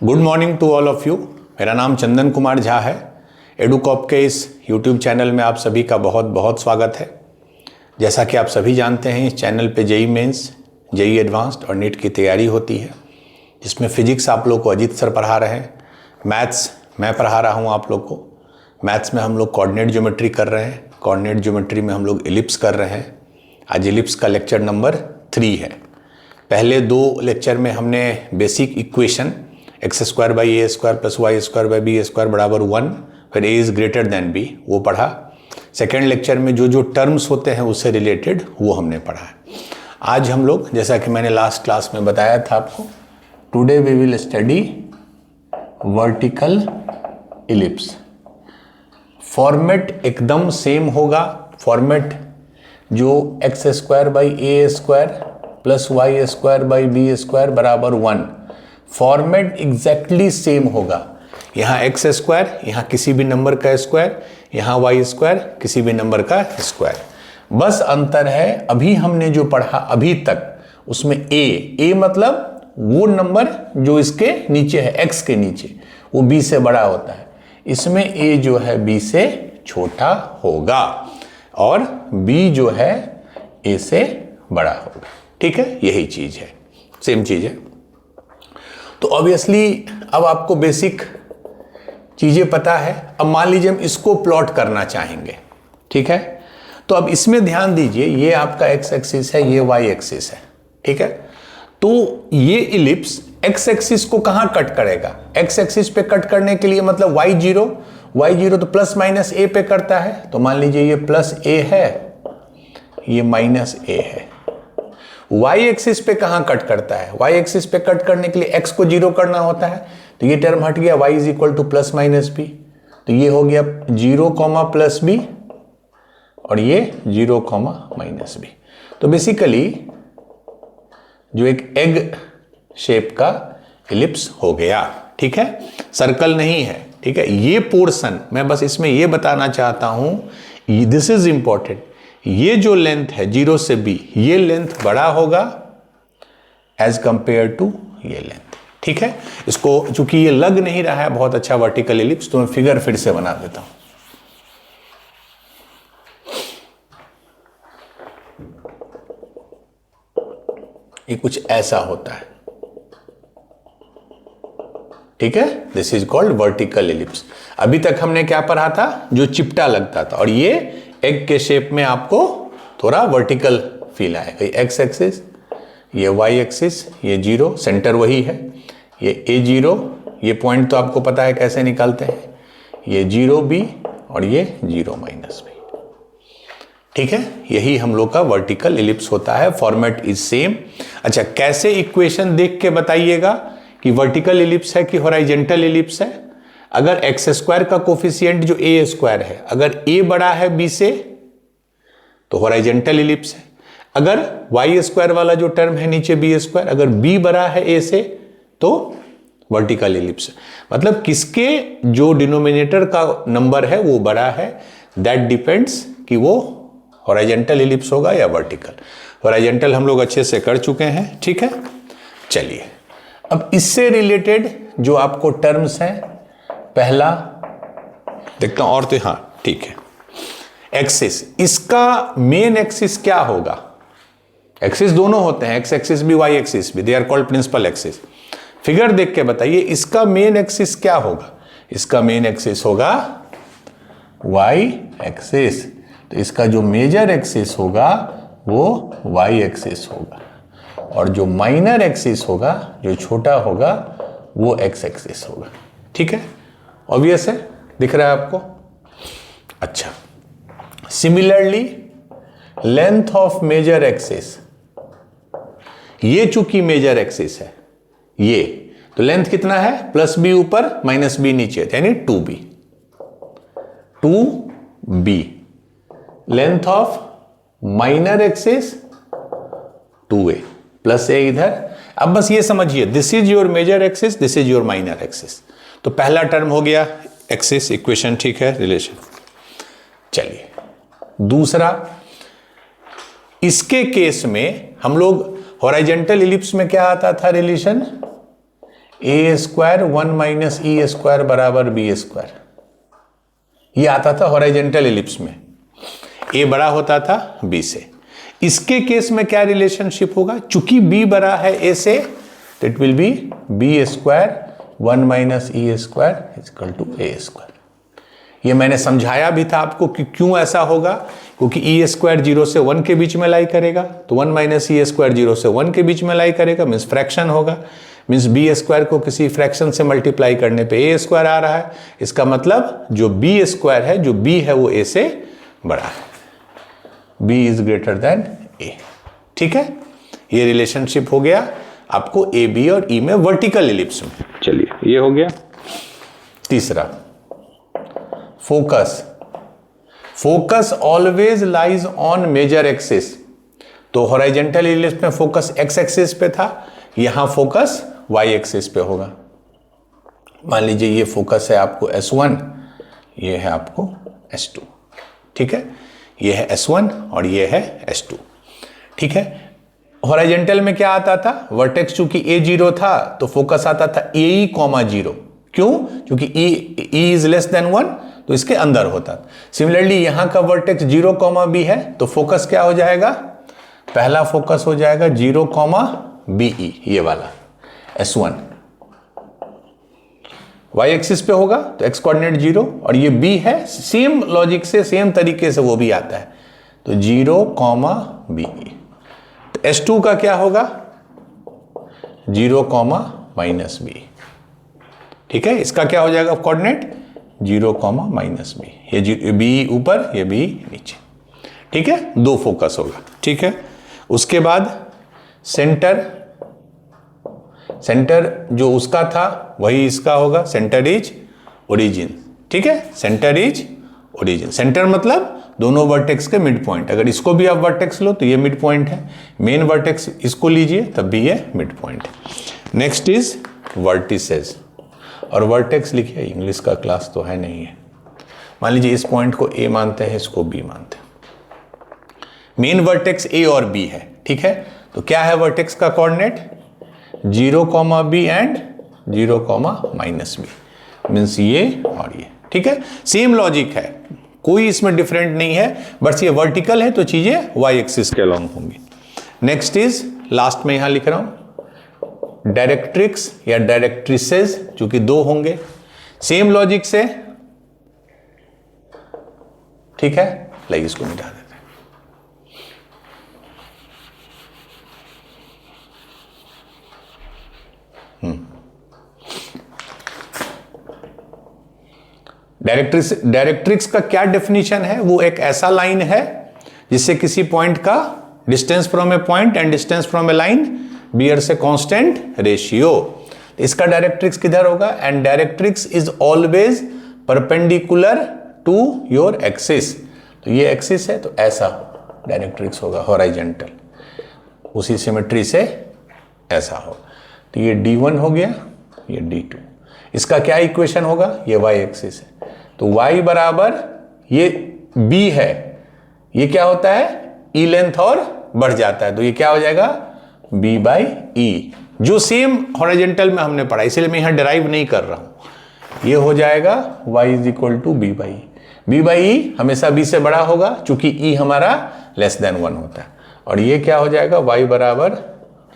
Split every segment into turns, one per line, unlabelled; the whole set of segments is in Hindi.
Good morning to all of you. मेरा नाम चंदन कुमार झा है। एडुकॉप के इस यूट्यूब चैनल में आप सभी का बहुत बहुत स्वागत है। जैसा कि आप सभी जानते हैं, इस चैनल पे जेई मेंस, जेई एडवांस्ड और नीट की तैयारी होती है, जिसमें फिजिक्स आप लोग को अजीत सर पढ़ा रहे हैं, मैथ्स मैं पढ़ा रहा हूँ आप लोग को। मैथ्स में हम लोग कोऑर्डिनेट ज्योमेट्री कर रहे हैं, कोऑर्डिनेट ज्योमेट्री में हम लोग एलिप्स कर रहे हैं। आज एलिप्स का लेक्चर नंबर 3 है। पहले 2 लेक्चर में हमने basic equation x square by a square plus y square by B square बराबर 1, फिर a is greater than b, वो पढ़ा। सेकेंड लेक्चर में जो जो टर्म्स होते हैं उससे रिलेटेड वो हमने पढ़ा है। आज हम लोग, जैसा कि मैंने लास्ट क्लास में बताया था आपको, today we will study vertical ellipse. Format एकदम सेम होगा। फॉर्मेट जो x square by a square plus y square by B square बराबर 1, फॉर्मेट एग्जैक्टली सेम होगा। यहाँ एक्स स्क्वायर, यहाँ किसी भी नंबर का स्क्वायर, यहाँ वाई स्क्वायर किसी भी नंबर का स्क्वायर। बस अंतर है, अभी हमने जो पढ़ा अभी तक उसमें ए मतलब वो नंबर जो इसके नीचे है, एक्स के नीचे, वो बी से बड़ा होता है। इसमें ए जो है बी से छोटा होगा और बी जो है ए से बड़ा होगा। ठीक है, यही चीज है, सेम चीज है। तो ऑब्वियसली अब आपको बेसिक चीजें पता है। अब मान लीजिए हम इसको प्लॉट करना चाहेंगे, ठीक है, तो अब इसमें ध्यान दीजिए, ये आपका एक्स एक्सिस है, ये वाई एक्सिस है, ठीक है। तो ये इलिप्स एक्स एक्सिस को कहां कट करेगा? एक्स एक्सिस पे कट करने के लिए मतलब वाई जीरो तो प्लस माइनस ए पे करता है। तो मान लीजिए ये प्लस ए है, ये माइनस ए है। वाई एक्सिस पे कहां कट करता है? वाई एक्सिस पे कट करने के लिए एक्स को 0 करना होता है, तो ये टर्म हट गया, y is equal to plus minus b. तो ये हो गया 0 कॉमा प्लस बी और ये 0 कॉमा माइनस बी। तो बेसिकली जो एक एग शेप का इलिप्स हो गया, ठीक है, सर्कल नहीं है, ठीक है। ये पोर्शन मैं बस इसमें ये बताना चाहता हूं, दिस इज इंपॉर्टेंट, ये जो लेंथ है 0 से b, ये लेंथ बड़ा होगा एज कंपेयर टू ये लेंथ, ठीक है। इसको चूंकि ये लग नहीं रहा है बहुत अच्छा वर्टिकल इलिप्स, तो मैं फिगर फिर से बना देता हूं। ये कुछ ऐसा होता है, ठीक है, this is called vertical ellipse. अभी तक हमने क्या पढ़ा था? जो चिपटा लगता था, और ये एग के शेप में आपको थोड़ा वर्टिकल फील आएगा। ये एक्स एक्सिस, ये वाई एक्सिस, ये 0, सेंटर वही है, ये A0, ये पॉइंट तो आपको पता है कैसे निकालते हैं, ये 0B और ये 0 माइनस बी, ठीक है। यही हम लोग का वर्टिकल इलिप्स होता है। Format is same. अच्छा, कैसे इक्वेशन देख के बताइएगा कि वर्टिकल इलिप्स है कि हॉरिजॉन्टल इलिप्स है? अगर एक्स स्क्वायर का कोफिशिएंट जो ए स्क्वायर है, अगर ए बड़ा है बी से तो हॉरिजॉन्टल इलिप्स है। अगर वाई स्क्वायर वाला जो टर्म है नीचे बी स्क्वायर, अगर बी बड़ा है ए से तो वर्टिकल इलिप्स है। मतलब किसके जो डिनोमिनेटर का नंबर है वो बड़ा है, दैट डिपेंड्स कि वो हॉरिजॉन्टल इलिप्स होगा या वर्टिकल। हॉरिजॉन्टल हम लोग अच्छे से कर चुके हैं, ठीक है। चलिए अब इससे रिलेटेड जो आपको टर्म्स हैं, पहला देखता हूं, और तो हाँ ठीक है, एक्सिस, इसका मेन एक्सिस क्या होगा? एक्सिस दोनों होते हैं, एक्स एक्सिस भी वाई एक्सिस भी, they are called principal axis. Figure देख के बताइए इसका मेन एक्सिस क्या होगा? इसका मेन एक्सिस होगा वाई एक्सिस। तो इसका जो मेजर एक्सिस होगा वो वाई एक्सिस होगा, और जो माइनर एक्सिस होगा, जो छोटा होगा, वो एक्स एक्सिस होगा, ठीक है। ऑब्वियस है, दिख रहा है आपको? अच्छा, similarly length of major axis, ये चूंकि मेजर एक्सिस है, ये तो लेंथ कितना है? प्लस बी ऊपर माइनस बी नीचे, यानी 2b। 2b length of minor axis 2a plus A इधर। अब बस ये समझिए, this is your major axis, this is your minor axis. तो पहला टर्म हो गया एक्सिस इक्वेशन, ठीक है, रिलेशन। चलिए दूसरा, इसके केस में हम लोग हॉरिजॉन्टल इलिप्स में क्या आता था रिलेशन? ए स्क्वायर 1 माइनस ई स्क्वायर बराबर बी स्क्वायर, ये आता था हॉरिजॉन्टल एलिप्स में, ए बड़ा होता था बी से। इसके केस में क्या रिलेशनशिप होगा, चूंकि बी बड़ा है ए से, तो it will be b square 1 minus E square equal to a square. ये मैंने समझाया भी था आपको कि क्यों ऐसा होगा, क्योंकि ई स्क्वायर 0 से 1 के बीच में लाई करेगा, तो 1 माइनस ई स्क्वायर 0 से 1 के बीच में लाई करेगा, मीन्स फ्रैक्शन होगा, मीन्स बी स्क्वायर को किसी फ्रैक्शन से मल्टीप्लाई करने पे ए स्क्वायर आ रहा है। इसका मतलब जो बी स्क्वायर है, जो बी है वो ए से बड़ा है, बी इज ग्रेटर देन ए। ठीक है, ये रिलेशनशिप हो गया आपको ए बी और ई में वर्टिकल एलिप्स में। चलिए ये हो गया। तीसरा, focus. Focus always lies on major axis. तो हॉरिजॉन्टल एलिप्स में फोकस एक्स एक्सिस पे था, यहां फोकस वाई एक्सिस पे होगा। मान लीजिए ये फोकस है आपको S1, ये है आपको S2। ठीक है, ये है S1 और ये है S2। ठीक है, हॉरिजॉन्टल में क्या आता था, वर्टेक्स चूंकि A0 था तो फोकस आता था AE, 0। क्यों, क्योंकि E इज लेस देन 1, तो इसके अंदर होता। सिमिलरली यहां का वर्टेक्स 0, B है, तो फोकस क्या हो जाएगा, पहला फोकस हो जाएगा 0, BE, ये वाला S1। वाई एक्सिस पे होगा तो एक्स कोऑर्डिनेट 0 और ये B है, सेम लॉजिक से सेम तरीके से वो भी आता है, तो 0, BE। तो S2 का क्या होगा, 0, -B। ठीक है, इसका क्या हो जाएगा कोऑर्डिनेट 0, -B। ये B ऊपर, ये B नीचे। ठीक है, दो फोकस होगा। ठीक है, उसके बाद सेंटर। सेंटर जो उसका था वही इसका होगा, सेंटर इज ओरिजिन। ठीक है, सेंटर इज ओरिजिन। सेंटर मतलब दोनों वर्टेक्स के मिड पॉइंट। अगर इसको भी आप वर्टेक्स लो तो ये मिड पॉइंट है, मेन वर्टेक्स इसको लीजिए तब भी ये मिड पॉइंट है। नेक्स्ट इज वर्टिसेस, और वर्टेक्स लिखिए, इंग्लिश का क्लास तो है नहीं है। मान लीजिए इस पॉइंट को ए मानते हैं, इसको बी मानते हैं, मेन वर्टेक्स ए और बी है। ठीक है, तो क्या है वर्टेक्स का coordinate, 0, B and 0, -B, means ये और ये। ठीक है, सेम लॉजिक है, कोई इसमें डिफरेंट नहीं है, बस ये वर्टिकल है तो चीजें वाई एक्सिस के अलॉन्ग होंगी। नेक्स्ट इज, लास्ट में यहां लिख रहा हूं, डायरेक्ट्रिक्स या डायरेक्ट्रिसेस, चूंकि दो होंगे, सेम लॉजिक से। ठीक है, लाइक इसको मिटा देते हैं। डायरेक्ट्रिक्स का क्या डेफिनेशन है, वो एक ऐसा लाइन है जिससे किसी पॉइंट का distance from a point and distance from a line bears a constant ratio. इसका डायरेक्ट्रिक्स किधर होगा, and directrix is always perpendicular to your axis. तो ये एक्सिस है तो ऐसा डायरेक्ट्रिक्स होगा हॉरिजॉन्टल, उसी सिमेट्री से ऐसा होगा। तो ये D1 हो गया, ये D2। इसका क्या इक्वेशन होगा, ये y एक्सिस है, तो y बराबर ये b है, ये क्या होता है e लेंथ और बढ़ जाता है, तो ये क्या हो जाएगा b/e, जो सेम हॉरिजॉन्टल में हमने पढ़ा, इसलिए मैं यहां डिराइव नहीं कर रहा हूं। ये हो जाएगा y = b/e। b/e हमेशा b से बड़ा होगा चूंकि e हमारा लेस देन 1 होता है, और ये क्या हो जाएगा y बराबर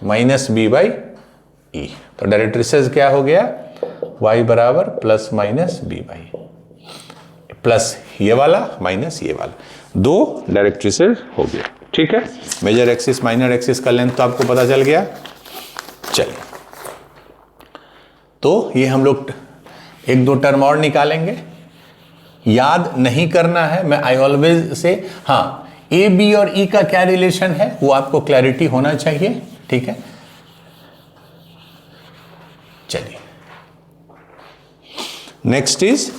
-b/e। तो डायरेक्ट्रिसेस क्या हो गया, y बराबर ±b/e, प्लस ये वाला माइनस ये वाला, दो डायरेक्ट्रिसेस हो गया। ठीक है, मेजर एक्सिस माइनर एक्सिस का लेंथ तो आपको पता चल गया। चलिए, तो ये हम लोग एक दो टर्म और निकालेंगे, याद नहीं करना है। मैं आई ऑलवेज से, हाँ, ए बी और ई का क्या रिलेशन है वो आपको क्लैरिटी होना चाहिए। ठीक है, चलिए, नेक्स्ट इज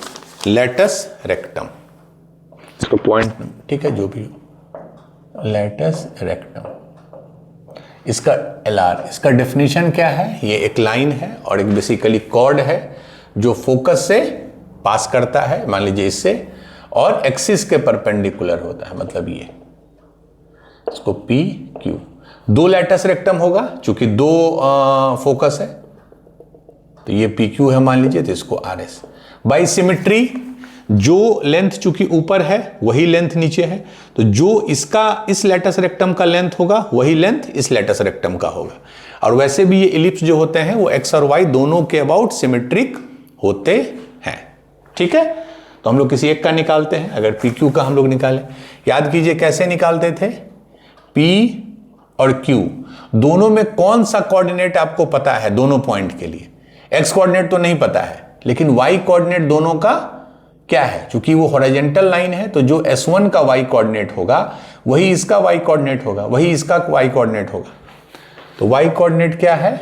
लेटस रेक्टम, इसका पॉइंट, ठीक है, जो भी हो, लेटस रेक्टम, इसका LR, इसका डेफिनेशन क्या है, ये एक लाइन है और एक बेसिकली कॉर्ड है जो फोकस से पास करता है, मान लीजिए इससे, और एक्सिस के परपेंडिकुलर होता है, मतलब ये, इसको PQ। दो लेटस रेक्टम होगा चूंकि दो फोकस है, तो ये पी क्यू है मान लीजिए, तो इसको आर एस। बाई सिमेट्री जो लेंथ चूंकि ऊपर है वही लेंथ नीचे है, तो जो इसका इस लेटस रेक्टम का लेंथ होगा वही लेंथ इस लेटस रेक्टम का होगा। और वैसे भी ये इलिप्स जो होते हैं वो एक्स और वाई दोनों के अबाउट सिमेट्रिक होते हैं। ठीक है, तो हम लोग किसी एक का निकालते हैं। अगर पी क्यू का हम लोग निकालें, याद कीजिए कैसे निकालते थे, पी और क्यू दोनों में कौन सा कोऑर्डिनेट आपको पता है दोनों पॉइंट के लिए। एक्स कोऑर्डिनेट तो नहीं पता है, लेकिन वाई कोऑर्डिनेट दोनों का क्या है, क्योंकि वो हॉरिजॉन्टल लाइन है, तो जो S1 का वाई कोऑर्डिनेट होगा वही इसका वाई कोऑर्डिनेट होगा, वही इसका वाई कोऑर्डिनेट होगा। तो वाई कोऑर्डिनेट क्या है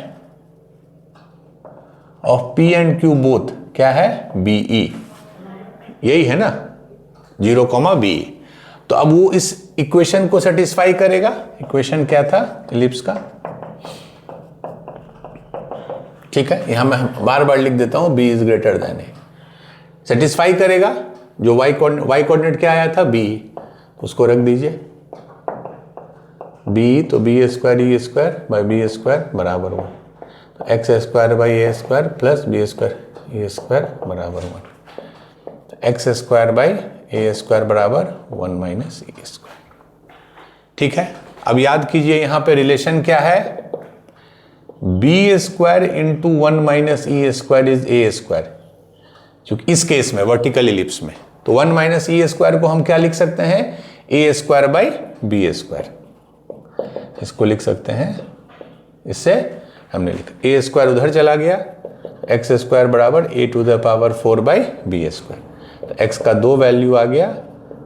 of P and Q both, क्या है, BE, यही है ना, 0, BE। तो अब वो इस इक्वेशन को सेटिस्फाई करेगा। इक्वेशन क्या था इलिप्स का, ठीक है, यहां मैं बार बार लिख देता हूं, B is greater then A, satisfy करेगा। जो वाई कोऑर्डिनेट क्या आया था, BE, उसको रख दीजिए BE, तो b square E square by B square बराबर 1, तो x square by a square plus b square E square बराबर 1, तो x square by a square बराबर 1 माइनस ई स्क्वायर। ठीक है, अब याद कीजिए यहां पे रिलेशन क्या है, b square into 1 minus E square is a square, क्योंकि इस केस में वर्टिकल इलिप्स में, तो 1 माइनस ई स्क्वायर को हम क्या लिख सकते हैं, ए स्क्वायर बाई बी स्क्वायर, इसको लिख सकते हैं। इससे हमने लिखा ए स्क्वायर उधर चला गया, एक्स स्क्वायर बराबर A to the power 4 by B square, तो एक्स का 2 वैल्यू आ गया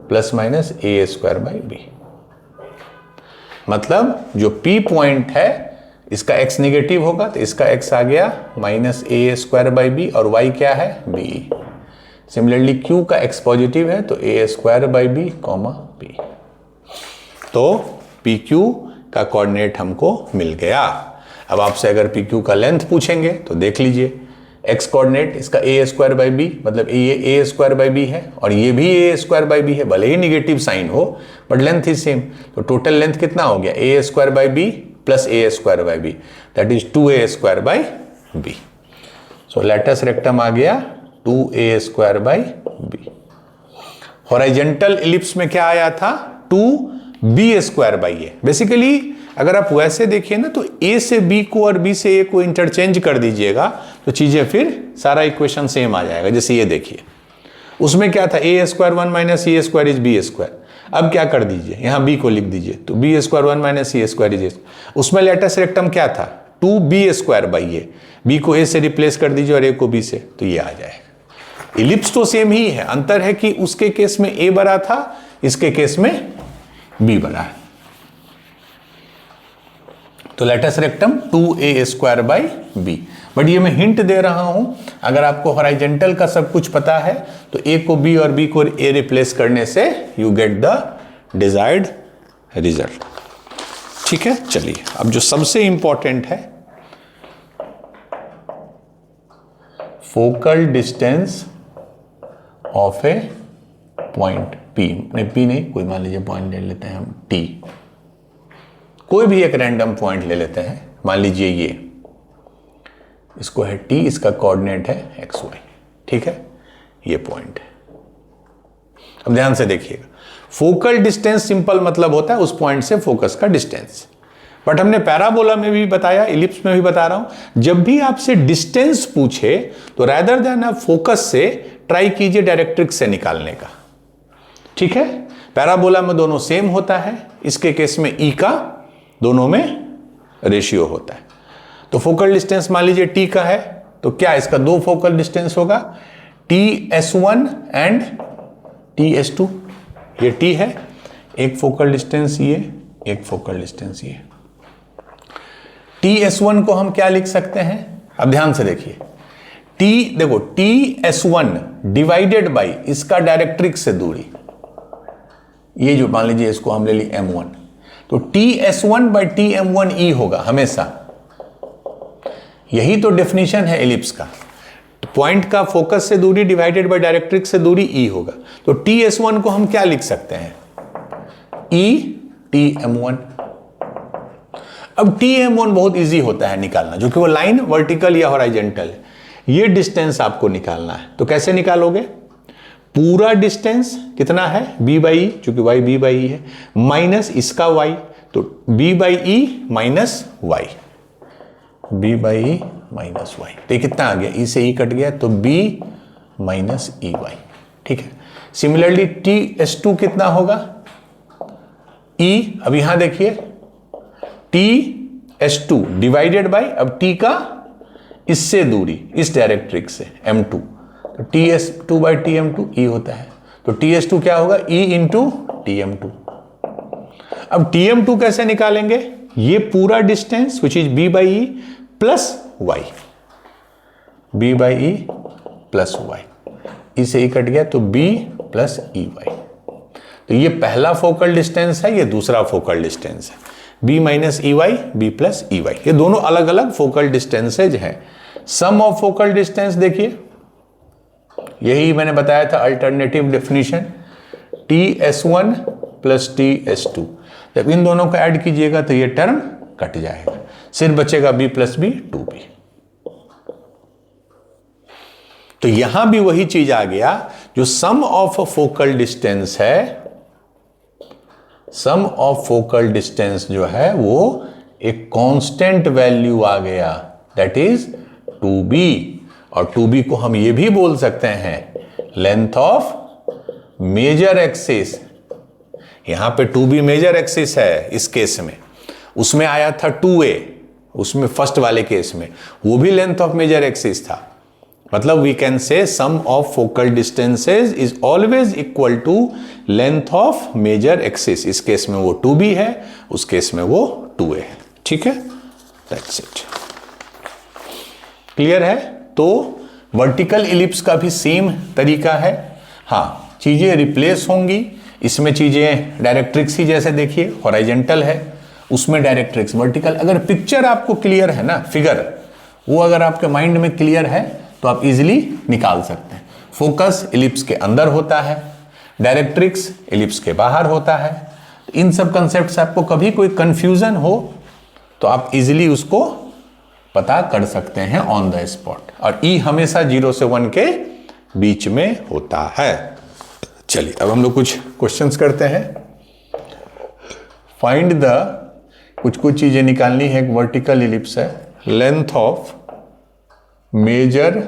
plus minus A square by B. मतलब जो पी पॉइंट है इसका x निगेटिव होगा, तो इसका x आ गया minus A square by B, और y क्या है, बी। सिमिलरली q का x पॉजिटिव है, तो A square by B comma B. तो पी क्यू का कोऑर्डिनेट हमको मिल गया। अब आपसे अगर पी क्यू का लेंथ पूछेंगे तो देख लीजिए, x कोऑर्डिनेट इसका ए स्क्वायर बाई बी, मतलब ये ए स्क्वायर बाई बी है और ये भी ए स्क्वायर बाई बी है, भले ही निगेटिव साइन हो बट लेंथ इज सेम। तो टोटल लेंथ कितना हो गया, A square by B plus A square by B, that is 2a square by B. So latus rectum आ गया 2a square by B. Horizontal ellipse में क्या आया था, 2b square by A. Basically अगर आप वैसे देखिए ना, तो a से b को और b से a को इंटरचेंज कर दीजिएगा तो चीजें फिर सारा इक्वेशन सेम आ जाएगा। जैसे ये देखिए, उसमें क्या था, a square 1 minus e square is b square. अब क्या कर दीजिए, यहां b को लिख दीजिए, तो b square 1 minus e square is, उसमें लेटस रेक्टम क्या था, 2b square by A, b को a से रिप्लेस कर दीजिए और a को b से, तो ये आ जाएगा। इलिप्स तो सेम ही है, अंतर है कि उसके केस में a बड़ा था, इसके केस में b बड़ा है। तो latus rectum 2a square by b. But ये मैं हिंट दे रहा हूं, अगर आपको हॉरिजॉन्टल का सब कुछ पता है तो a को b और b को a रिप्लेस करने से you get the desired result. ठीक है, चलिए अब जो सबसे इंपॉर्टेंट है, focal distance of A point P, नहीं P नहीं, कोई मान लीजिए पॉइंट ले लेते हैं हम T, कोई भी एक रैंडम पॉइंट ले लेते हैं, मान लीजिए ये, इसको है T, इसका कोऑर्डिनेट है XY। ठीक है, ये पॉइंट है। अब ध्यान से देखिएगा, फोकल डिस्टेंस सिंपल मतलब होता है उस पॉइंट से फोकस का डिस्टेंस। बट हमने पैराबोला में भी बताया, इलिप्स में भी बता रहा हूं, जब भी आपसे डिस्टेंस पूछे तो रैदर देन आप फोकस से ट्राई कीजिए डायरेक्ट्रिक्स से निकालने का। ठीक है, पैराबोला में दोनों सेम होता है, इसके केस में ई का दोनों में रेशियो होता है। तो फोकल डिस्टेंस मान लीजिए टी का है, तो क्या इसका 2 फोकल डिस्टेंस होगा, TS1 एंड TS2। ये टी है, एक फोकल डिस्टेंस ये, एक फोकल डिस्टेंस ये। TS1 को हम क्या लिख सकते हैं, अब ध्यान से देखिए, देखो TS1 डिवाइडेड बाई इसका डायरेक्ट्रिक्स से दूरी, ये जो मान लीजिए इसको हम ले ली M1, तो TS1 बाई TM1E होगा हमेशा। यही तो डेफिनेशन है एलिप्स का, पॉइंट का फोकस से दूरी डिवाइडेड बाय डायरेक्ट्रिक्स से दूरी E होगा। तो TS1 को हम क्या लिख सकते हैं, TM1। अब TM1 बहुत इजी होता है निकालना, जो कि वो लाइन वर्टिकल या हॉरिजॉन्टल है। ये डिस्टेंस आपको निकालना है। तो कैसे निकालोगे? पूरा डिस्टेंस कितना है b बाई ई, चूंकि y b बाई ई है, माइनस इसका y, तो b by e minus y, b by e minus y. तो ये कितना आ गया? e से e कट गया तो b माइनस ई वाई। ठीक है। सिमिलरली TS2 कितना होगा? e, अब यहां देखिए TS2 डिवाइडेड बाई, अब t का इससे दूरी, इस डायरेक्ट्रिक्स से m2, तो TS2 बाई TM2 e होता है। तो TS2 क्या होगा? e into TM2। अब TM2 कैसे निकालेंगे? ये पूरा distance which is b by e plus y, b by e plus y, इसे ई कट गया तो b प्लस ई वाई। तो ये पहला फोकल डिस्टेंस है, ये दूसरा फोकल डिस्टेंस है, b minus e y, b plus e y. ये दोनों अलग अलग फोकल डिस्टेंसेज हैं। सम ऑफ फोकल डिस्टेंस देखिए, यही मैंने बताया था alternative definition, TS1 plus TS2। जब इन दोनों को ऐड कीजिएगा तो ये टर्म कट जाएगा, सिर्फ बचेगा b प्लस b 2b। तो यहां भी वही चीज आ गया, जो सम ऑफ फोकल डिस्टेंस है, सम ऑफ फोकल डिस्टेंस जो है वो एक कांस्टेंट वैल्यू आ गया, दैट इज 2b। और 2b को हम ये भी बोल सकते हैं लेंथ ऑफ मेजर एक्सिस। यहां पे 2b मेजर एक्सिस है इस केस में, उसमें आया था 2a, उसमें फर्स्ट वाले केस में वो भी लेंथ ऑफ मेजर एक्सिस था। मतलब we can say sum of focal distances is always equal to length of major axis. इस केस में वो 2b है, उस केस में वो 2a है। ठीक है, दैट्स इट। क्लियर है? तो वर्टिकल इलिप्स का भी सेम तरीका है। हाँ, चीजें रिप्लेस होंगी, इसमें चीजें डायरेक्ट्रिक्स ही, जैसे देखिए हॉरिजॉन्टल है, उसमें डायरेक्ट्रिक्स वर्टिकल। अगर पिक्चर आपको क्लियर है ना, फिगर वो अगर आपके माइंड में क्लियर है तो आप इजीली निकाल सकते हैं। फोकस इलिप्स के अंदर होता है, डायरेक्ट्रिक्स इलिप्स के बाहर होता है। इन सब कंसेप्ट से आपको कभी कोई कंफ्यूजन हो तो आप इजीली उसको पता कर सकते हैं ऑन द स्पॉट। और ई हमेशा 0 से 1 के बीच में होता है। चलिए अब हम लोग कुछ क्वेश्चंस करते हैं। फाइंड द, कुछ चीजें निकालनी है। एक वर्टिकल इलिप्स है, length of major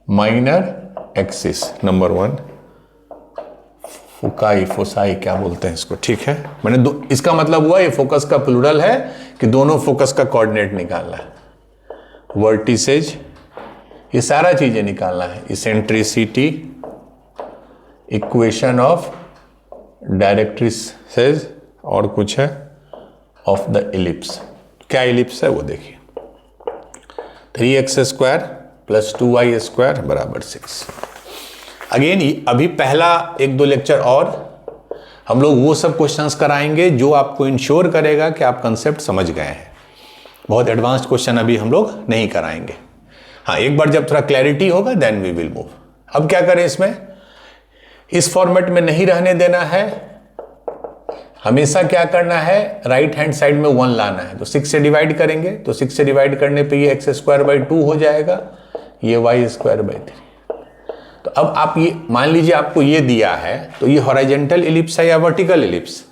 minor axis number 1, foci क्या बोलते हैं इसको, ठीक है। मैंने इसका मतलब हुआ ये फोकस का प्लूरल है कि दोनों फोकस का कोऑर्डिनेट निकालना है। वर्टिसेज, ये सारा चीजें निकालना है। इसेंट्रिसिटी, इक्वेशन ऑफ डायरेक्ट्रिसेज, और कुछ है ऑफ द इलिप्स। क्या इलिप्स है वो देखिए, 3x² प्लस 2y² बराबर 6। अगेन अभी पहला 1-2 लेक्चर और हम लोग वो सब क्वेश्चंस कराएंगे जो आपको इंश्योर करेगा कि आप कंसेप्ट समझ गए हैं। बहुत एडवांस्ड क्वेश्चन अभी हम लोग नहीं कराएंगे। हाँ, एक बार जब थोड़ा क्लैरिटी होगा देन वी विल मूव। अब क्या करें, इसमें इस फॉर्मेट में नहीं रहने देना है, हमेशा क्या करना है, राइट हैंड साइड में 1 लाना है। तो 6 से डिवाइड करेंगे तो 6 से डिवाइड करने पे ये x² 2 हो जाएगा, ये y² 3। तो अब आप ये मान लीजिए आपको ये दिया है, तो ये हॉरिजॉन्टल इलिप्स है या वर्टिकल इलिप्स।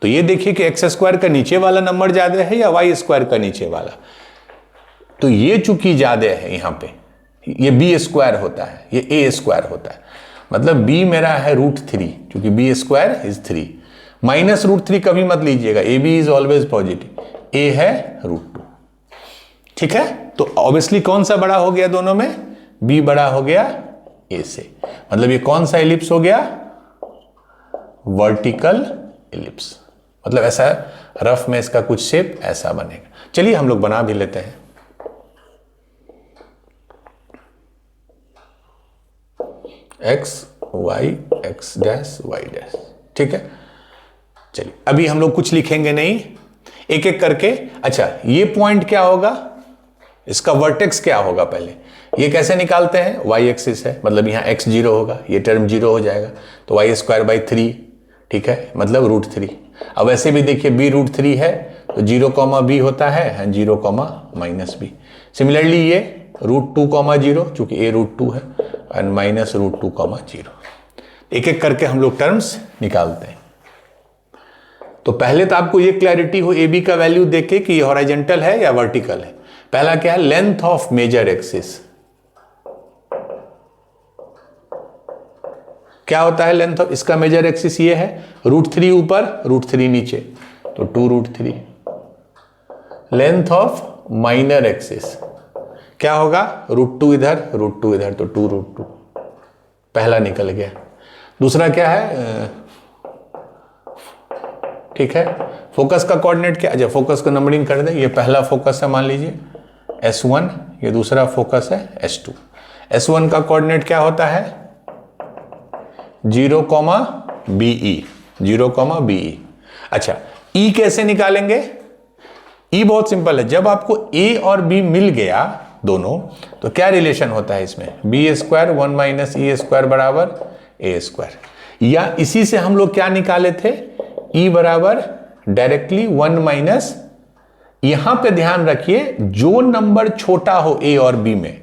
तो ये देखिए कि x² का नीचे वाला नंबर ज्यादा है या y² का नीचे वाला। तो ये चूंकि ज्यादा है, यहां पे ये b² होता है, ये a² होता है। मतलब b मेरा है √3, क्योंकि b² इज 3। माइनस √3 कभी मत लीजिएगा, A B is always positive, A है √2। ठीक है, तो ऑब्वियसली कौन सा बड़ा हो गया दोनों में, बी बड़ा हो गया ए से। मतलब ये कौन सा इलिप्स हो गया, वर्टिकल इलिप्स। मतलब ऐसा रफ में इसका कुछ शेप ऐसा बनेगा। चलिए हम लोग बना भी लेते हैं। X y x dash y dash, ठीक है। चलिए अभी हम लोग कुछ लिखेंगे नहीं, एक एक करके। अच्छा, ये पॉइंट क्या होगा, इसका वर्टेक्स क्या होगा, पहले ये कैसे निकालते हैं, वाई एक्सिस है, मतलब यहाँ x 0 होगा, ये टर्म 0 हो जाएगा, तो y² 3, ठीक है, मतलब √3। अब ऐसे भी देखिए b √3 है तो 0, b होता है, 0, -b। सिमिलरली ये √2, चूंकि a √2 है, एंड माइनस √2, 0। एक एक करके हम लोग टर्म्स निकालते हैं। तो पहले तो आपको ये क्लैरिटी हो ए बी का वैल्यू देख के कि ये हॉरिजॉन्टल है या वर्टिकल है। पहला क्या है, लेंथ ऑफ मेजर एक्सिस। क्या होता है लेंथ ऑफ इसका मेजर एक्सिस, ये है √3 ऊपर √3 नीचे, तो 2√3। लेंथ ऑफ माइनर एक्सिस क्या होगा, √2 इधर √2 इधर, तो 2√2। पहला निकल गया। दूसरा क्या है, ठीक है, फोकस का कोऑर्डिनेट क्या, अच्छा फोकस को नंबरिंग कर दे। ये पहला फोकस है मान लीजिए S1, ये दूसरा फोकस है S2। S1 का कोऑर्डिनेट क्या होता है 0, BE, 0, BE। अच्छा E कैसे निकालेंगे, E बहुत सिंपल है। जब आपको A और B मिल गया दोनों, तो क्या रिलेशन होता है इसमें, B² 1 - E² बराबर A²। या इसी से हम लोग क्या निकाले थे, E बराबर डायरेक्टली 1 - यहां पे ध्यान रखिए जो नंबर छोटा हो A और B में,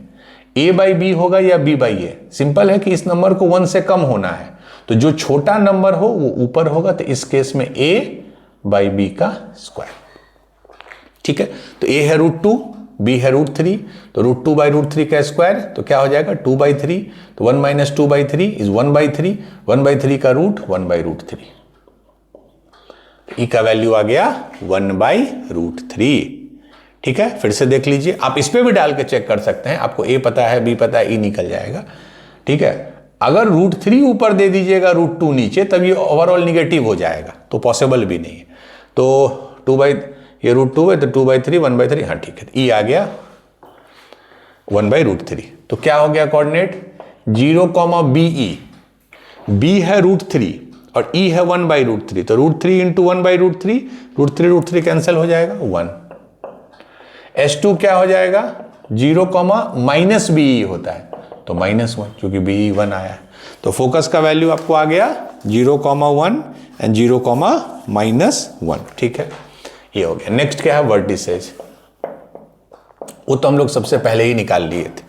A/B होगा या B/A। सिंपल है कि इस नंबर को 1 से कम होना है, तो जो छोटा नंबर हो वो ऊपर होगा, तो इस केस में A/B का स्क्वायर। ठीक है, तो A है √2, B है √3, तो √2/√3 का स्क्वायर, तो क्या हो जाएगा 2/3, तो 1 - 2/3 इज 1/3, 1/3 का रूट 1/√3। E का वैल्यू आ गया 1/√3। ठीक है, फिर से देख लीजिए, आप इस पे भी डाल के चेक कर सकते हैं, आपको A पता है, B पता है, E निकल जाएगा। ठीक है, अगर √3 ऊपर दे दीजिएगा √2 नीचे, तब ये ओवरऑल निगेटिव हो जाएगा, तो पॉसिबल भी नहीं है। तो ये √2 है, तो 2/3 1/3, हाँ ठीक है, E आ गया 1/√3। तो क्या हो गया कोऑर्डिनेट 0, BE। B है √3 और E है 1/√3, तो √3 × 1/√3, √3 कैंसिल हो जाएगा 1। S2 क्या हो जाएगा 0, -BE होता है, तो -1, क्योंकि BE 1 आया है। तो फोकस का वैल्यू आपको आ गया 0, 1 एंड 0, -1। ठीक है, ये हो गया। नेक्स्ट क्या है वर्टिसेज, वो तो हम लोग सबसे पहले ही निकाल लिए थे।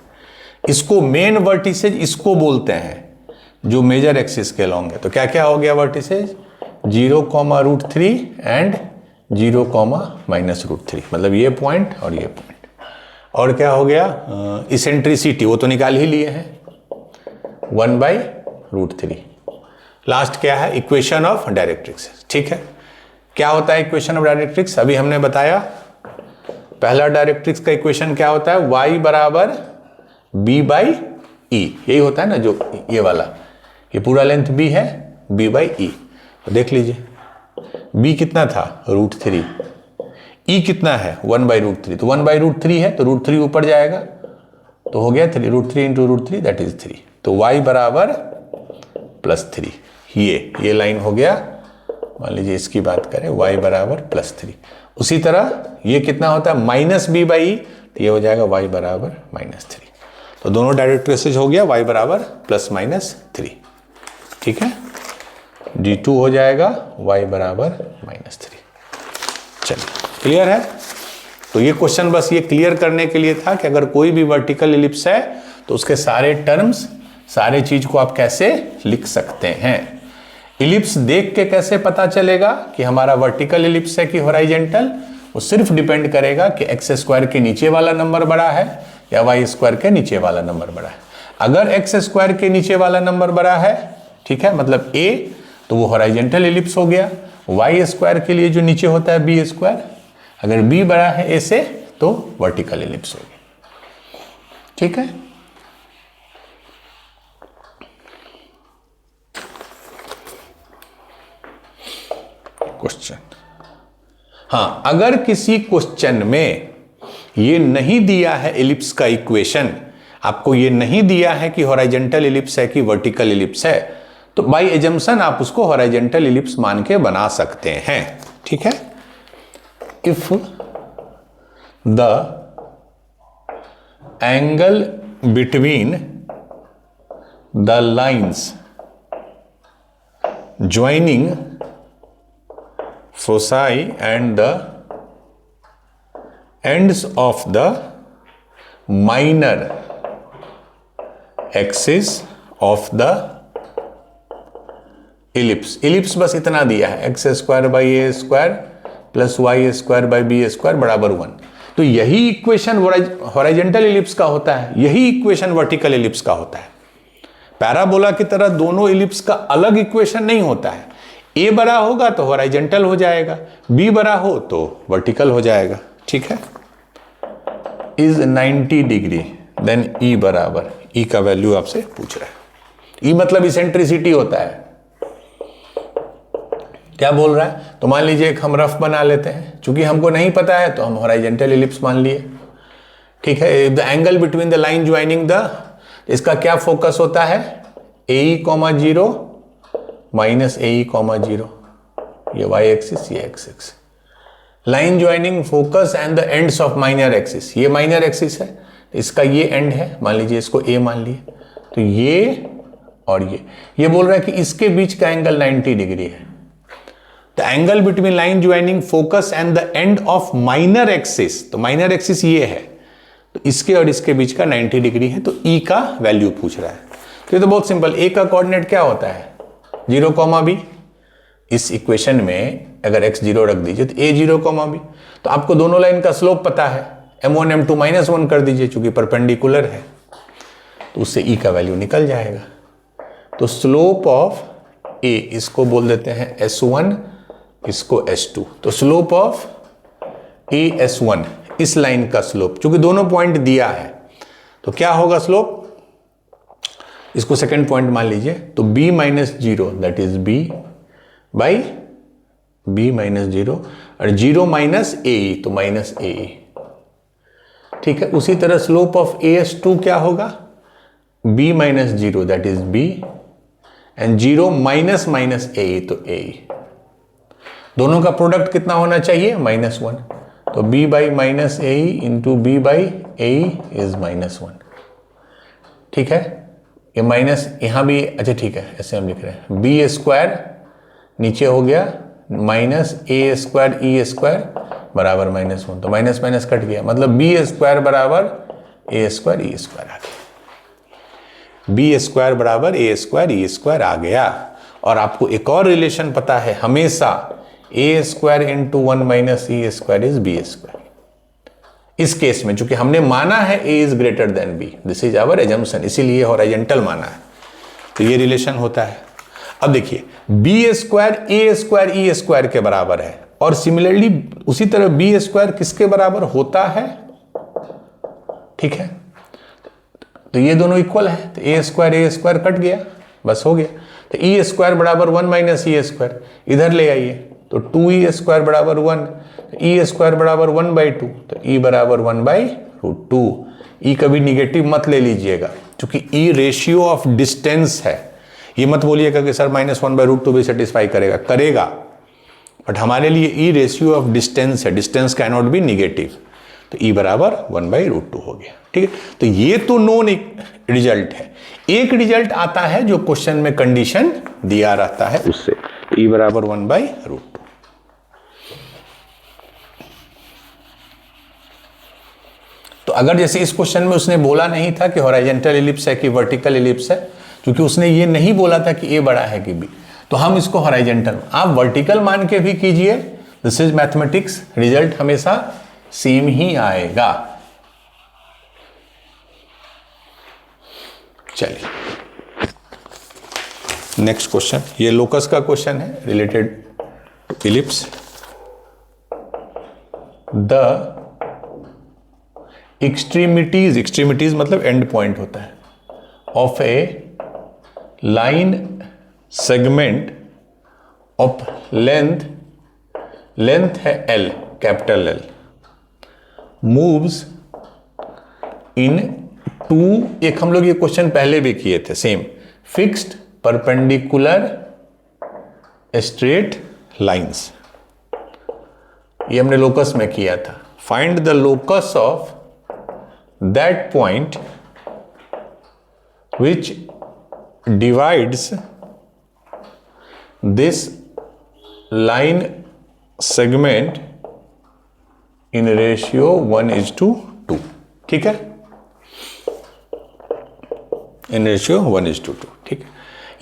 इसको मेन वर्टिसेज इसको बोलते हैं जो मेजर एक्सिस के लॉन्ग है। तो क्या क्या हो गया वर्टिसेज 0, √3 एंड 0, -√3, मतलब ये पॉइंट और ये पॉइंट। और क्या हो गया इसेंट्रिसिटी, वो तो निकाल ही लिए हैं 1/√3। लास्ट क्या है इक्वेशन ऑफ डायरेक्ट्रिक्स। ठीक है, क्या होता है इक्वेशन ऑफ डायरेक्ट्रिक्स, अभी हमने बताया। पहला डायरेक्ट्रिक्स का इक्वेशन क्या होता है, y बराबर B/E, यही होता है ना, जो ये वाला, ये पूरा लेंथ B है, B/E। तो देख लीजिए B कितना था √3, E कितना है 1/√3, तो 1/√3 है, तो √3 ऊपर जाएगा, तो हो गया 3, √3 × √3 दैट इज 3। तो y बराबर +3, ये लाइन हो गया। मान लीजिए इसकी बात करें y बराबर +3। उसी तरह ये कितना होता है -B/E, तो ये हो जाएगा y बराबर -3। तो दोनों डायरेक्ट्रिक्स हो गया y बराबर +-3। ठीक है, D2 हो जाएगा y बराबर -3। चलिए क्लियर है। तो ये क्वेश्चन बस ये क्लियर करने के लिए था कि अगर कोई भी वर्टिकल इलिप्स है तो उसके सारे टर्म्स, सारे चीज को आप कैसे लिख सकते हैं। इलिप्स देख के कैसे पता चलेगा कि हमारा वर्टिकल इलिप्स है कि हॉरिजॉन्टल, वो सिर्फ डिपेंड करेगा कि x² के नीचे वाला नंबर बड़ा है या y² के नीचे वाला नंबर बड़ा है। अगर x² के नीचे वाला नंबर बड़ा है, ठीक है, मतलब a, तो वो हॉरिजॉन्टल इलिप्स हो गया। y² के लिए जो नीचे होता है b², अगर b बड़ा है a से, तो वर्टिकल इलिप्स हो गया। ठीक है, क्वेश्चन, हाँ, अगर किसी क्वेश्चन में ये नहीं दिया है इलिप्स का इक्वेशन, आपको ये नहीं दिया है कि हॉरिजॉन्टल इलिप्स है कि वर्टिकल इलिप्स है, तो बाय एजम्पशन आप उसको हॉरिजॉन्टल इलिप्स मान के बना सकते हैं। ठीक है, if the angle between the lines joining foci and the ends of the minor axis of the ellipse. Ellipse बस इतना दिया है, x square by a square plus y square by B square बराबर 1। तो यही इक्वेशन हॉरिजॉन्टल इलिप्स का होता है, यही इक्वेशन वर्टिकल इलिप्स का होता है। पैराबोला की तरह दोनों इलिप्स का अलग इक्वेशन नहीं होता है। ए बड़ा होगा तो हॉरिजॉन्टल हो जाएगा, बी बड़ा हो तो वर्टिकल हो जाएगा। ठीक है, इज 90 डिग्री देन ई बराबर, ई का वैल्यू आपसे पूछ रहा है। ई मतलब इसेंट्रिसिटी होता है। क्या बोल रहा है? तो मान लीजिए एक हम रफ बना लेते हैं, चूंकि हमको नहीं पता है तो हम हॉरिजॉन्टल इलिप्स मान लिए। ठीक है, the angle between the line joining the, इसका क्या फोकस होता है? ए कॉमा 0 माइनस ए कॉमा 0, ये वाई एक्सिस, ये x axis. Line joining focus and the ends of minor axis, ये माइनर एक्सिस है, इसका ये एंड है, मान लीजिए इसको ए मान लिए, तो ये और ये बोल रहा है कि इसके बीच का एंगल 90 डिग्री है। The angle between line joining focus and the end of minor axis, तो माइनर एक्सिस ये है, तो इसके और इसके बीच का 90 डिग्री है, तो ई का वैल्यू पूछ रहा है। तो ये तो बहुत सिंपल, ए का कोऑर्डिनेट क्या होता है? 0 कॉमा बी। इस इक्वेशन में अगर x 0 रख दीजिए तो a 0 कॉमा बी, तो आपको दोनों लाइन का स्लोप पता है, m1 m2 -1 कर दीजिए चूंकि परपेंडिकुलर है, तो उससे e का वैल्यू निकल जाएगा। तो स्लोप ऑफ a, इसको बोल देते हैं s1, इसको s2, तो स्लोप ऑफ a s1, इस लाइन का स्लोप, चूंकि दोनों पॉइंट दिया है तो क्या होगा स्लोप? इसको सेकंड पॉइंट मान लीजिए, तो b - 0 that is b by b - 0, और 0 माइनस ए, तो माइनस ए। ठीक है, उसी तरह स्लोप ऑफ as2 क्या होगा? b - 0 that is b, and 0 minus minus A, तो a। दोनों का प्रोडक्ट कितना होना चाहिए? -1, तो b by minus a into b by a is -1। ठीक है, ये माइनस यहाँ भी, अच्छा ठीक है, ऐसे हम लिख रहे हैं, बी स्क्वायर नीचे हो गया minus A square E square बराबर -1, तो माइनस माइनस कट गया, मतलब बी स्क्वायर बराबर ए स्क्वायर ई स्क्वायर आ गया। बी स्क्वायर बराबर ए स्क्वायर ई स्क्वायर आ गया। और आपको एक और रिलेशन पता है, हमेशा A square into 1 minus E square is B square. इस केस में चूंकि हमने माना है A is greater than B, this is our assumption, इसीलिए हॉरिजॉन्टल माना है, तो ये रिलेशन होता है। अब देखिए, B square A square E square के बराबर है, और सिमिलरली उसी तरह बी स्क्वायर किसके बराबर होता है? ठीक है, तो ये दोनों इक्वल है, तो ए स्क्वायर कट गया, बस हो गया। तो ई स्क्वायर बराबर 1 माइनस ई स्क्वायर, इधर ले आइए, तो 2e स्क्वायर बराबर 1, ई स्क्वायर बराबर 1/2, तो ई बराबर 1/√2। ई कभी निगेटिव मत ले लीजिएगा, क्योंकि ई रेशियो ऑफ डिस्टेंस है। ये मत बोलिएगा कि सर -1/√2 भी सेटिस्फाई करेगा, बट हमारे लिए ई रेशियो ऑफ डिस्टेंस है, distance can not be negative, तो ई बराबर 1/√2 हो गया। ठीक है, तो ये तो नोन रिजल्ट है। एक रिजल्ट आता है जो क्वेश्चन में कंडीशन दिया रहता है, उससे ई बराबर 1/√2। तो अगर जैसे इस क्वेश्चन में उसने बोला नहीं था कि हॉरिजॉन्टल इलिप्स है कि वर्टिकल इलिप्स है, क्योंकि उसने ये नहीं बोला था कि ए बड़ा है कि बी, तो हम इसको हॉरिजॉन्टल, आप वर्टिकल मान के भी कीजिए, दिस इज मैथमेटिक्स, रिजल्ट हमेशा सेम ही आएगा। चलिए नेक्स्ट क्वेश्चन, ये लोकस का क्वेश्चन है related to ellipse. The extremities मतलब एंड पॉइंट होता है, of a line segment of length है L, capital L, moves in 2, एक हम लोग ये क्वेश्चन पहले भी किए थे same, fixed perpendicular straight lines, ये हमने लोकस में किया था। Find the locus of that point which divides this line segment in ratio 1:2। ठीक है, इन रेशियो 1:2। ठीक है,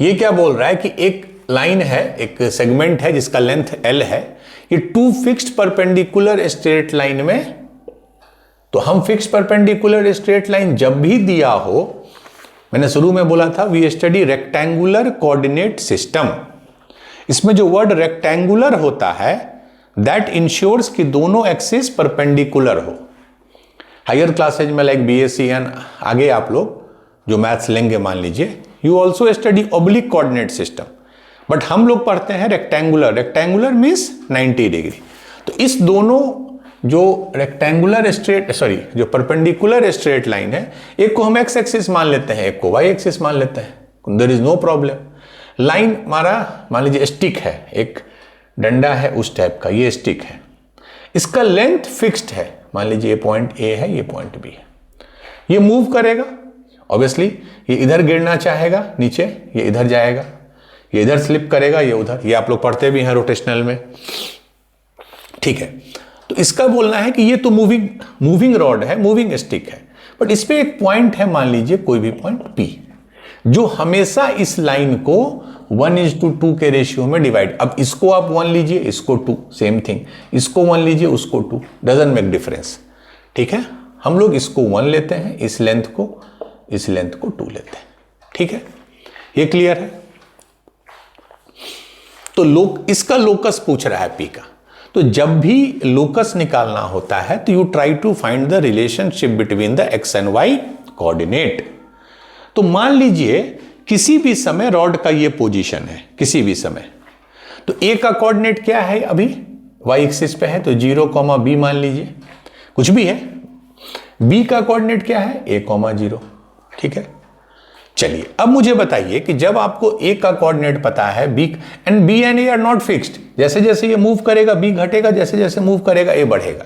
ये क्या बोल रहा है कि एक लाइन है, एक सेगमेंट है जिसका लेंथ L है, ये two fixed perpendicular straight line में, तो हम फिक्स्ड परपेंडिकुलर स्ट्रेट लाइन जब भी दिया हो, मैंने शुरू में बोला था we study rectangular coordinate system, इसमें जो वर्ड रेक्टेंगुलर होता है दैट इंश्योर्स कि दोनों एक्सिस परपेंडिकुलर हो। हायर क्लासेज में लाइक BSc एंड आगे आप लोग जो मैथ्स लेंगे, मान लीजिए you also study oblique coordinate system, but हम लोग पढ़ते हैं रेक्टेंगुलर। Rectangular means 90 degree. तो इस दोनों जो रेक्टेंगुलर स्ट्रेट जो परपेंडिकुलर स्ट्रेट लाइन है, एक को हम एक्स एक्सिस मान लेते हैं, एक को वाई एक्सिस मान लेते हैं, there is no problem. Line हमारा मान लीजिए स्टिक है, एक डंडा है उस टाइप का, ये स्टिक है, इसका लेंथ फिक्स्ड है, मान लीजिए ये पॉइंट A है, ये पॉइंट B है, ये मूव करेगा ऑब्वियसली, ये इधर गिरना चाहेगा नीचे, ये इधर जाएगा, ये इधर स्लिप करेगा, ये उधर, ये आप लोग पढ़ते भी हैं रोटेशनल में। ठीक है, तो इसका बोलना है कि ये तो मूविंग रॉड है, मूविंग स्टिक है, बट इस पे एक पॉइंट है, मान लीजिए कोई भी पॉइंट P, जो हमेशा इस लाइन को 1:2 के रेशियो में डिवाइड, अब इसको आप 1 लीजिए, इसको 2, सेम थिंग, इसको 1 लीजिए, उसको 2, डजंट मेक डिफरेंस। ठीक है, हम लोग इसको 1 लेते हैं, इस लेंथ को 2 लेते हैं। ठीक है, ये क्लियर है। तो इसका लोकस पूछ रहा है P का, तो जब भी लोकस निकालना होता है तो you try to find the relationship between the x and y coordinate. तो मान लीजिए किसी भी समय रॉड का ये पोजीशन है, किसी भी समय, तो A का कोऑर्डिनेट क्या है, अभी y एक्सिस पे है, तो 0, B मान लीजिए, कुछ भी है। B का कोऑर्डिनेट क्या है, A, 0। ठीक है, चलिए अब मुझे बताइए कि जब आपको A का कोऑर्डिनेट पता है, B and A are not fixed, जैसे जैसे ये मूव करेगा B घटेगा, जैसे जैसे मूव करेगा A बढ़ेगा।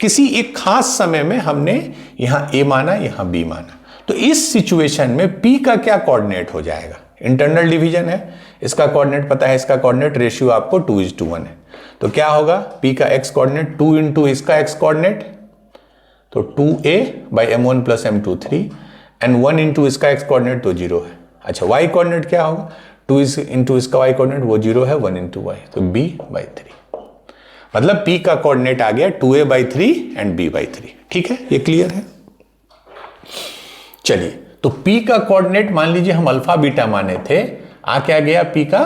किसी एक खास समय में हमने यहां A माना, यहां B माना, तो इस सिचुएशन में P का क्या कोऑर्डिनेट हो जाएगा, इंटरनल डिवीजन है, इसका कोऑर्डिनेट पता है, इसका कोऑर्डिनेट रेशियो आपको 2:1 है, तो क्या होगा P का x कोऑर्डिनेट 2 इंटू इसका x कोऑर्डिनेट, तो 2a/m1 + m2 3 एंड 1 इंटू इसका x कोऑर्डिनेट तो 0 है। अच्छा, y कोऑर्डिनेट क्या होगा, 2 इंटू इसका y कोऑर्डिनेट वो 0 है, 1 इंटू y, तो b/3, मतलब P का कोऑर्डिनेट आ गया 2a/3 एंड b/3। ठीक है, ये क्लियर है। चलिए, तो P का कोऑर्डिनेट मान लीजिए हम अल्फा बीटा माने थे, आ क्या गया P का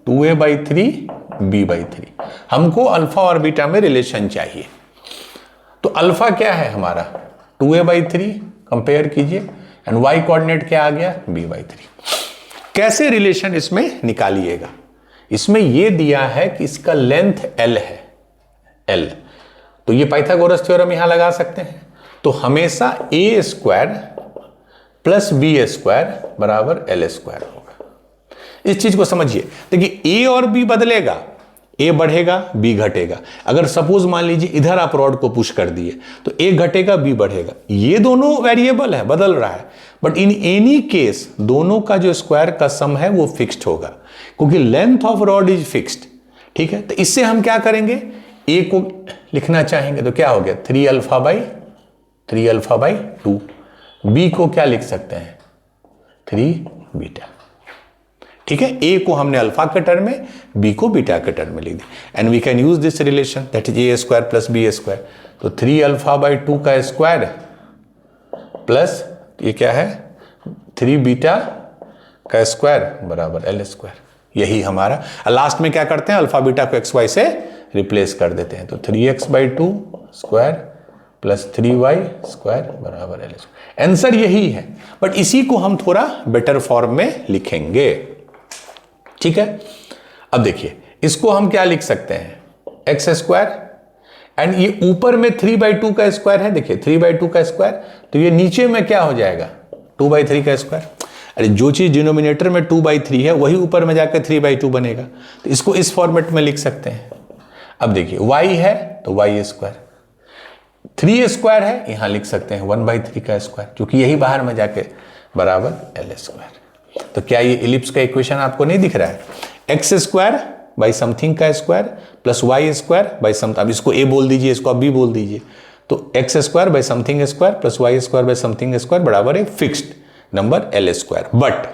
2a/3 b/3। हमको अल्फा और बीटा में रिलेशन चाहिए, तो अल्फा क्या है हमारा 2a/3, कंपेयर कीजिए, एंड y कोऑर्डिनेट क्या आ गया b/3। कैसे रिलेशन इसमें निकालिएगा, इसमें यह दिया है कि इसका लेंथ L है, L, तो ये पाइथागोरस थ्योरम यहां लगा सकते हैं, तो हमेशा a² + b² बराबर L² होगा। इस चीज को समझिए, देखिए A और B बदलेगा, A बढ़ेगा B घटेगा। अगर सपोज मान लीजिए इधर आप रॉड को पुश कर दिए तो A घटेगा B बढ़ेगा, ये दोनों वेरिएबल है, बदल रहा है, बट इन एनी केस दोनों का जो स्क्वायर का सम है वो फिक्स्ड होगा, क्योंकि length of rod is fixed. ठीक है, तो इससे हम क्या करेंगे, A को लिखना चाहेंगे तो क्या हो गया 3α/2, B को क्या लिख सकते हैं 3β। ठीक है, A को हमने अल्फा के टर्म में, B को बीटा के टर्म में लिख दिया, and we can use this relation that is a² + b², तो 3α/2 का स्क्वायर प्लस ये क्या है 3β का स्क्वायर बराबर L²। यही हमारा, लास्ट में क्या करते हैं, अल्फा बीटा को xy से रिप्लेस कर देते हैं, तो 3x/2 स्क्वायर प्लस 3y² बराबर L²। आंसर यही है, बट इसी को हम थोड़ा बेटर फॉर्म में लिखेंगे। ठीक है, अब देखिए इसको हम क्या लिख सकते हैं x² एंड ये ऊपर में 3/2 का स्क्वायर है, देखिए 3/2 का स्क्वायर, तो ये नीचे में क्या हो जाएगा 2/3 का स्क्वायर। अरे जो चीज डिनोमिनेटर में 2/3 है वही ऊपर में जाकर 3/2 बनेगा, तो इसको इस फॉर्मेट में लिख सकते हैं। अब देखिए y है तो y², 3² है, यहां लिख सकते हैं 1/3 का स्क्वायर, क्योंकि यही बाहर में जाके बराबर L²। तो क्या ये इलिप्स का इक्वेशन आपको नहीं दिख रहा है, x² समथिंग का स्क्वायर प्लस y² समथिंग, अब इसको a बोल दीजिए, इसको अब b बोल दीजिए, तो x² something square plus y² something square बराबर एक fixed, number L square. But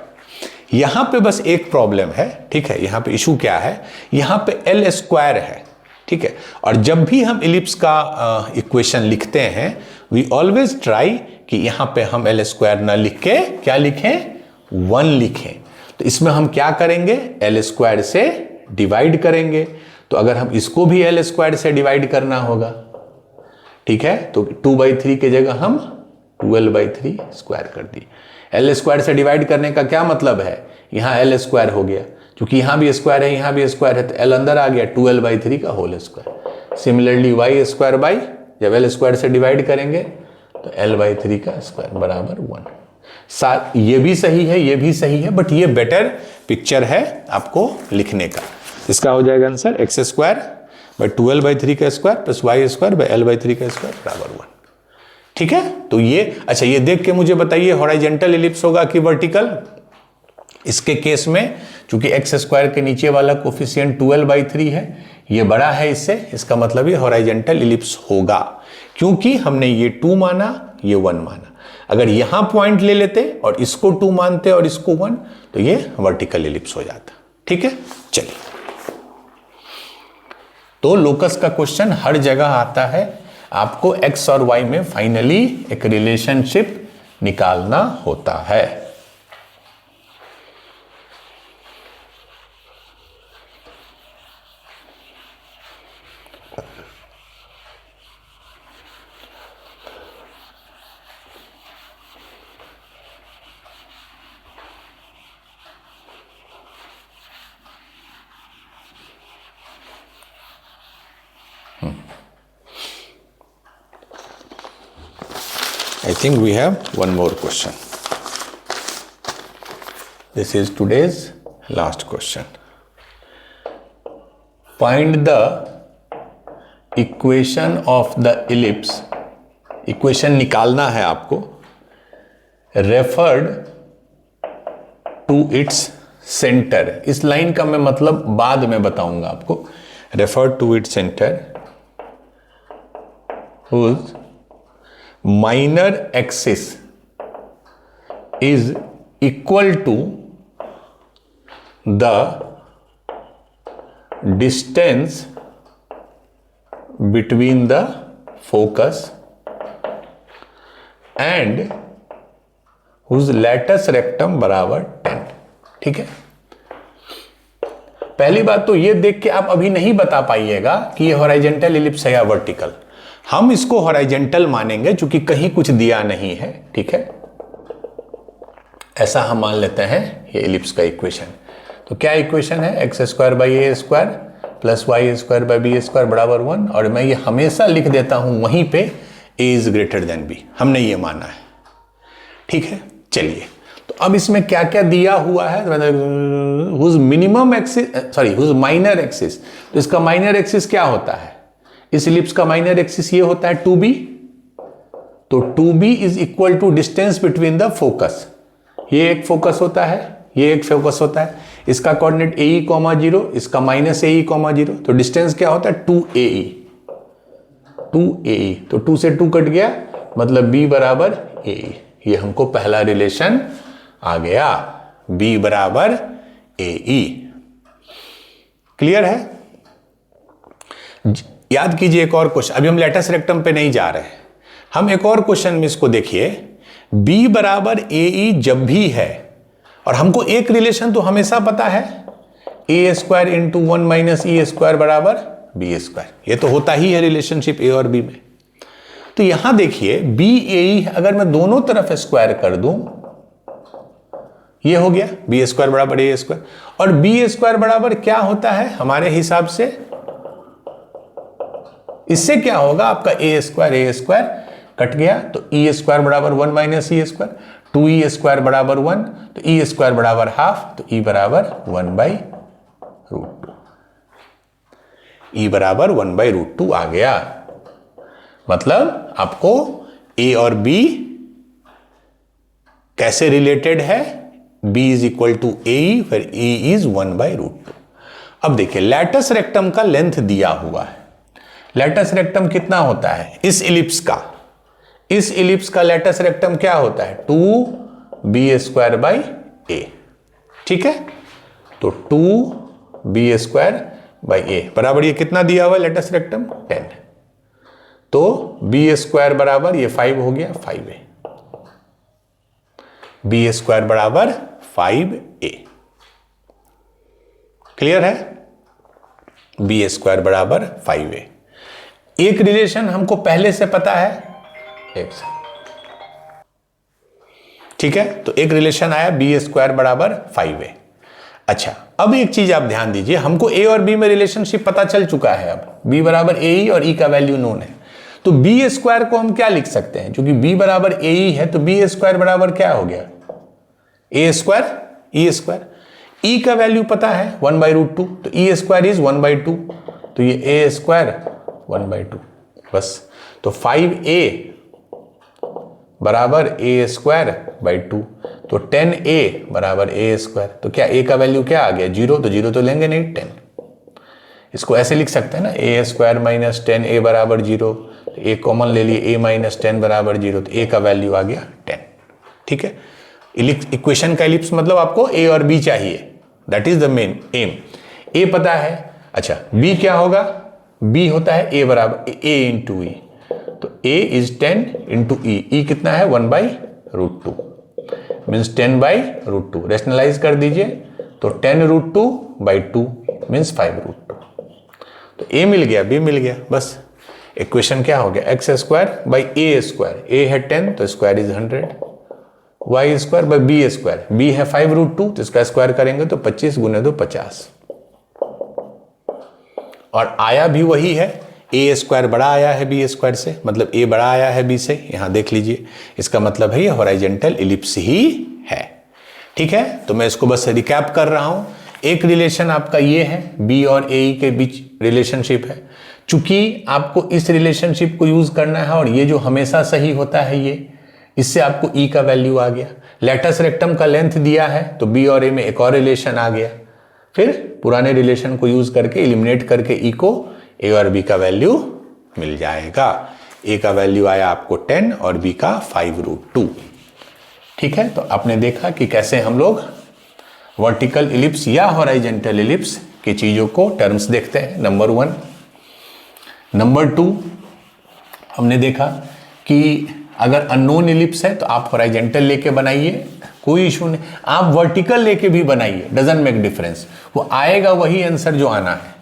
यहां पे बस एक प्रॉब्लम है, ठीक है, यहां पे इशू क्या है, यहां पे एल स्क्वायर है, ठीक है। और जब भी हम इलिप्स का इक्वेशन लिखते हैं वी ऑलवेज ट्राई कि यहां पे हम एल स्क्वायर ना लिख के क्या लिखें, 1 लिखें। तो इसमें हम क्या करेंगे, एल स्क्वायर से डिवाइड करेंगे। तो अगर हम इसको भी एल स्क्वायर से डिवाइड करना होगा, ठीक है, तो 2/3 की जगह हम 12/3 स्क्वायर कर दी। एल स्क्वायर से डिवाइड करने का क्या मतलब है, यहां एल स्क्वायर हो गया, क्योंकि यहां भी स्क्वायर है यहां भी स्क्वायर है, तो एल अंदर आ गया, 12/3 का whole square. Similarly y square by, जब एल स्क्वायर से डिवाइड करेंगे तो l/3 का स्क्वायर बराबर 1। ये भी सही है, ये भी सही है, बट ये बेटर पिक्चर है आपको लिखने का। इसका हो जाएगा आंसर एक्स स्क्वायर बाई 12/3 का square plus y square by l/3 का स्क्वायर बराबर 1। ठीक है, तो ये अच्छा, ये देख के मुझे बताइए हॉरिजॉन्टल एलिप्स होगा कि वर्टिकल। इसके केस में चूंकि एक्स स्क्वायर के नीचे वाला कोफिशिएंट 12/3 है, ये बड़ा है इससे, इसका मतलब ये हॉरिजॉन्टल एलिप्स होगा, क्योंकि हमने ये 2 माना, ये 1 माना। अगर यहां पॉइंट ले लेते और इसको 2 मानते और इसको 1, तो ये वर्टिकल एलिप्स हो जाता। ठीक है, चलिए, तो लोकस का क्वेश्चन हर जगह आता है, आपको एक्स और वाई में फाइनली एक रिलेशनशिप निकालना होता है। I think we have one more question. This is today's last question. Find the equation of the ellipse. Equation निकालना है आपको, referred to its center. इस लाइन का मैं मतलब बाद में बताऊंगा आपको। Referred to its center whose minor axis is equal to the distance between the focus and whose latus rectum बराबर 10। ठीक है, पहली बात तो ये देख के आप अभी नहीं बता पाइएगा कि ये हॉरिजॉन्टल एलिप्स है या वर्टिकल। हम इसको हॉरिजॉन्टल मानेंगे क्योंकि कहीं कुछ दिया नहीं है। ठीक है, ऐसा हम मान लेते हैं ये एलिप्स का इक्वेशन। तो क्या इक्वेशन है, x square by a square plus y square by B square बराबर 1। और मैं ये हमेशा लिख देता हूं वहीं पे ए इज ग्रेटर देन बी, हमने ये माना है। ठीक है, चलिए, तो अब इसमें क्या क्या दिया हुआ है, whose minimum axis, sorry whose minor axis. तो इसका माइनर एक्सिस क्या होता है, इस इलिप्स का माइनर एक्सिस ये होता है 2b। तो 2b is equal to distance between the focus. ये एक फोकस होता है, ये एक फोकस होता है, इसका कोऑर्डिनेट AE, 0, इसका -AE, 0। तो डिस्टेंस क्या होता है 2AE। 2AE, तो 2 से 2 कट गया, मतलब b बराबर AE। ये हमको पहला रिलेशन आ गया, b बराबर AE। क्लियर है? याद कीजिए एक और क्वेश्चन, अभी हम लेटस रेक्टम पे नहीं जा रहे हैं, हम एक और क्वेश्चन में इसको देखिए। b बराबर AE जब भी है, और हमको एक रिलेशन तो हमेशा पता है, a square into 1 minus e square बराबर b स्क्वायर। ये तो होता ही है रिलेशनशिप a और b में। तो यहां देखिए b AE, अगर मैं दोनों तरफ स्क्वायर कर दूं, ये हो गया b स्क्वायर बराबर a स्क्वायर। और b स्क्वायर बराबर क्या होता है हमारे हिसाब से, इससे क्या होगा आपका a स्क्वायर कट गया, तो e स्क्वायर बराबर 1 minus e square, 2e square बराबर 1, तो e स्क्वायर बराबर हाफ, तो e बराबर 1/√2। e बराबर 1/√2 आ गया। मतलब आपको a और b कैसे रिलेटेड है, b is equal to AE, फिर e इज 1/√2। अब देखिए लेटस रेक्टम का लेंथ दिया हुआ है। लेटस रेक्टम कितना होता है इस इलिप्स का, इस इलिप्स का लेटस रेक्टम क्या होता है 2 बी स्क्वायर बाई ए। ठीक है, तो 2b स्क्वायर बाई ए बराबर ये कितना दिया हुआ है लेटस रेक्टम 10, तो बी स्क्वायर बराबर ये 5 हो गया 5a, बी स्क्वायर बराबर 5a। क्लियर है, बी स्क्वायर बराबर 5a। एक रिलेशन हमको पहले से पता है x, ठीक है, तो एक रिलेशन आया बी स्क्वायर बराबर 5a। अच्छा, अब एक चीज आप ध्यान दीजिए, हमको a और b में रिलेशनशिप पता चल चुका है, अब b बराबर ए और e का वैल्यू नोन है, तो बी स्क्वायर को हम क्या लिख सकते हैं, क्योंकि b बराबर ए है तो बी स्क्वायर बराबर क्या हो गया ए स्क्वायर ई स्क्वायर, ई का वैल्यू पता है 1/√2, तो ई स्क्वायर इज 1/2, तो ये ए स्क्वायर 1/2 बस। तो 5a बराबर ए स्क्वायर बाई 2, तो 10a बराबर ए स्क्वायर, तो क्या a का वैल्यू क्या आ गया 0, तो 0 तो लेंगे नहीं 10, इसको ऐसे लिख सकते हैं ना, ए स्क्वायर माइनस 10a बराबर 0, तो a कॉमन ले लिए a माइनस 10 बराबर 0, तो a का वैल्यू आ गया 10। ठीक है, इक्वेशन का एलिप्स मतलब आपको a और b चाहिए, that is the main M. a पता है, अच्छा b क्या होगा, b होता है a बराबर a इंटू ई, तो a इज 10 इंटू ई कितना है 1/√2 मीन्स 10/√2, रेशनलाइज कर दीजिए तो 10√2/2 मीन्स 5√2, तो a मिल गया b मिल गया, बस इक्वेशन क्या हो गया x square by a square, a है 10 तो square is 100, y square by B square, b है 5√2 तो इसका स्क्वायर करेंगे तो 25 गुने 2 50, और आया भी वही है, ए स्क्वायर बड़ा आया है बी स्क्वायर से, मतलब ए बड़ा आया है बी से, यहां देख लीजिए, इसका मतलब है ये हॉरिजॉन्टल इलिप्स ही है। ठीक है, तो मैं इसको बस रिकैप कर रहा हूं, एक रिलेशन आपका ये है बी और ए के बीच रिलेशनशिप है, चूंकि आपको इस रिलेशनशिप को यूज करना है और ये जो हमेशा सही होता है ये, इससे आपको ई का वैल्यू आ गया, लेटस रेक्टम का लेंथ दिया है तो बी और ए में एक और रिलेशन आ गया, फिर पुराने रिलेशन को यूज करके एलिमिनेट करके ई को ए और बी का वैल्यू मिल जाएगा, ए का वैल्यू आया आपको 10 और बी का 5√2। ठीक है, तो आपने देखा कि कैसे हम लोग वर्टिकल इलिप्स या हॉरिजॉन्टल इलिप्स की चीजों को टर्म्स देखते हैं, नंबर 1। नंबर 2 हमने देखा कि अगर अननोन इलिप्स है तो आप हॉरिजॉन्टल लेके बनाइए, कोई इशू नहीं, आप वर्टिकल लेके भी बनाइए, डजंट मेक डिफरेंस, वो आएगा वही आंसर जो आना है,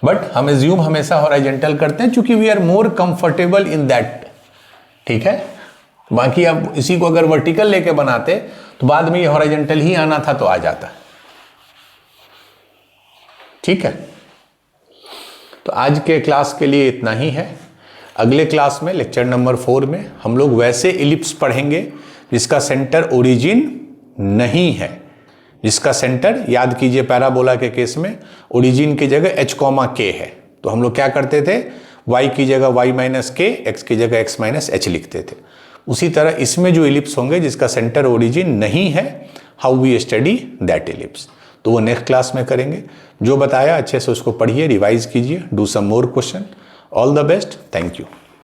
बट हम एज्यूम हमेशा हॉरिजॉन्टल करते हैं क्योंकि we are more comfortable in that. ठीक है, बाकी आप इसी को अगर वर्टिकल लेके बनाते तो बाद में ये हॉरिजॉन्टल ही आना था तो आ जाता। ठीक है, तो आज के क्लास के लिए इतना ही है। अगले क्लास में लेक्चर नंबर 4 में हम लोग वैसे इलिप्स पढ़ेंगे जिसका सेंटर ओरिजिन नहीं है, जिसका सेंटर याद कीजिए पैराबोला के केस में ओरिजिन की जगह h, k है, तो हम लोग क्या करते थे y की जगह y माइनस k, x की जगह x माइनस h लिखते थे। उसी तरह इसमें जो इलिप्स होंगे जिसका सेंटर ओरिजिन नहीं है, how we study that ellipse, तो वो नेक्स्ट क्लास में करेंगे। जो बताया अच्छे से उसको पढ़िए, रिवाइज कीजिए, do some more question. All the best, thank you.